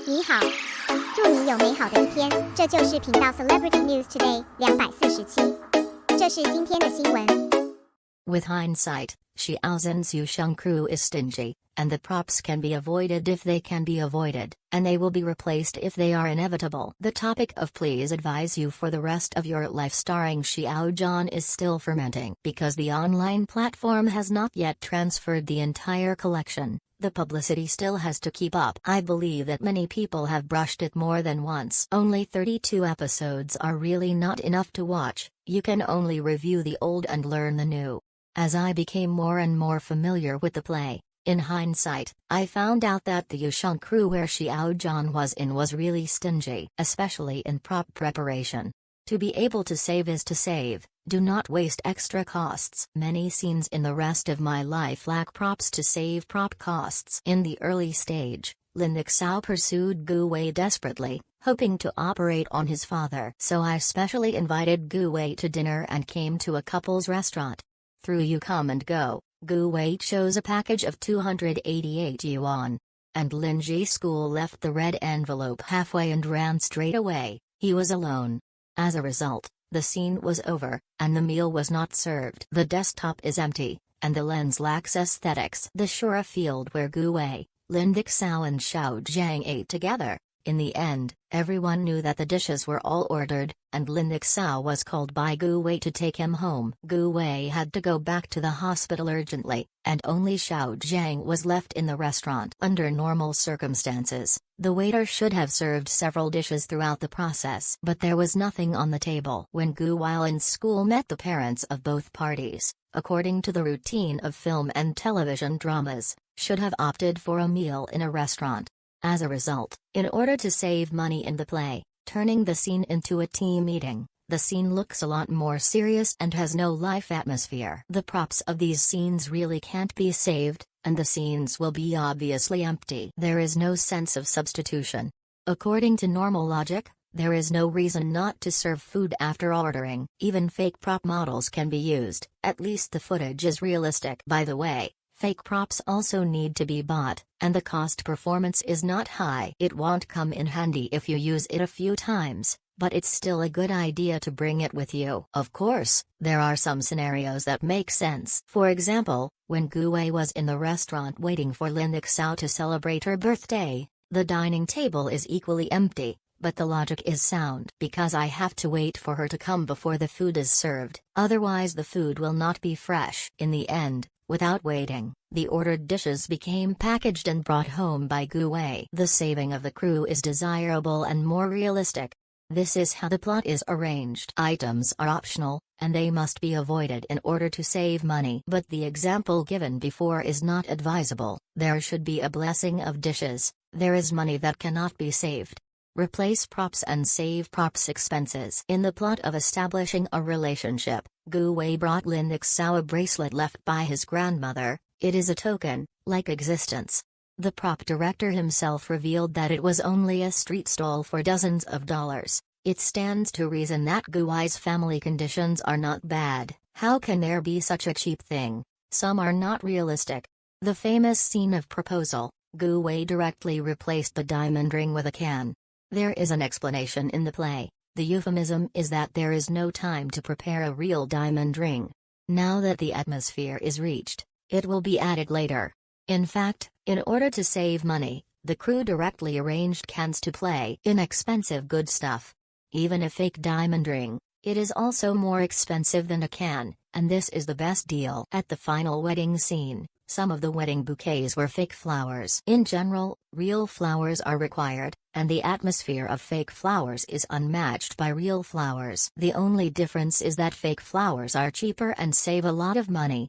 你好，祝你有美好的一天。这就是频道 Celebrity News Today 247。这是今天的新闻。With hindsight, Xiao's Sheng crew is stingy, and the props can be avoided if they can be avoided, and they will be replaced if they are inevitable. The topic of Please Advise You for the Rest of Your Life starring Xiao Zhan is still fermenting because the online platform has not yet transferred the entire collection. The publicity still has to keep up. I believe that many people have brushed it more than once. Only 32 episodes are really not enough to watch. You can only review the old and learn the new. As I became more and more familiar with the play, in hindsight, I found out that the Sheng crew where Xiao Zhan was in was really stingy, especially in prop preparation. To be able to save is to save. Do not waste extra costs. Many scenes in the rest of my life lack props to save prop costs. In the early stage, Xiao pursued Gu Wei desperately, hoping to operate on his father. So I specially invited Gu Wei to dinner and came to a couple's restaurant. Through You Come and Go, Gu Wei chose a package of 288 yuan. And Ji School left the red envelope halfway and ran straight away. He was alone. As a result, the scene was over, and the meal was not served. The desktop is empty, and the lens lacks aesthetics. The Shura field where Gu Wei, Xiao and Xiao Zhang ate together. In the end, everyone knew that the dishes were all ordered, and Xiao was called by Gu Wei to take him home. Gu Wei had to go back to the hospital urgently, and only Xiao Zhang was left in the restaurant. Under normal circumstances, the waiter should have served several dishes throughout the process. But there was nothing on the table. When Gu while in school met the parents of both parties, according to the routine of film and television dramas, should have opted for a meal in a restaurant. As a result, in order to save money in the play, turning the scene into a team meeting, the scene looks a lot more serious and has no life atmosphere. The props of these scenes really can't be saved, and the scenes will be obviously empty. There is no sense of substitution. According to normal logic, there is no reason not to serve food after ordering. Even fake prop models can be used, at least the footage is realistic. By the way, fake props also need to be bought, and the cost performance is not high. It won't come in handy if you use it a few times, but it's still a good idea to bring it with you. Of course, there are some scenarios that make sense. For example, when Gu Wei was in the restaurant waiting for Xiao to celebrate her birthday, the dining table is equally empty, but the logic is sound. Because I have to wait for her to come before the food is served, otherwise the food will not be fresh. In the end, without waiting, the ordered dishes became packaged and brought home by Gu Wei. The saving of the crew is desirable and more realistic. This is how the plot is arranged. Items are optional, and they must be avoided in order to save money. But the example given before is not advisable. There should be a blessing of dishes. There is money that cannot be saved. Replace props and save props expenses. In the plot of establishing a relationship, Gu Wei brought Xiao a bracelet left by his grandmother. It is a token, like existence. The prop director himself revealed that it was only a street stall for dozens of dollars. It stands to reason that Gu Wei's family conditions are not bad. How can there be such a cheap thing? Some are not realistic. The famous scene of proposal, Gu Wei directly replaced the diamond ring with a can. There is an explanation in the play. The euphemism is that there is no time to prepare a real diamond ring. Now that the atmosphere is reached, it will be added later. In fact, in order to save money, the crew directly arranged cans to play inexpensive good stuff. Even a fake diamond ring, it is also more expensive than a can, and this is the best deal. At the final wedding scene, some of the wedding bouquets were fake flowers. In general, real flowers are required, and the atmosphere of fake flowers is unmatched by real flowers. The only difference is that fake flowers are cheaper and save a lot of money.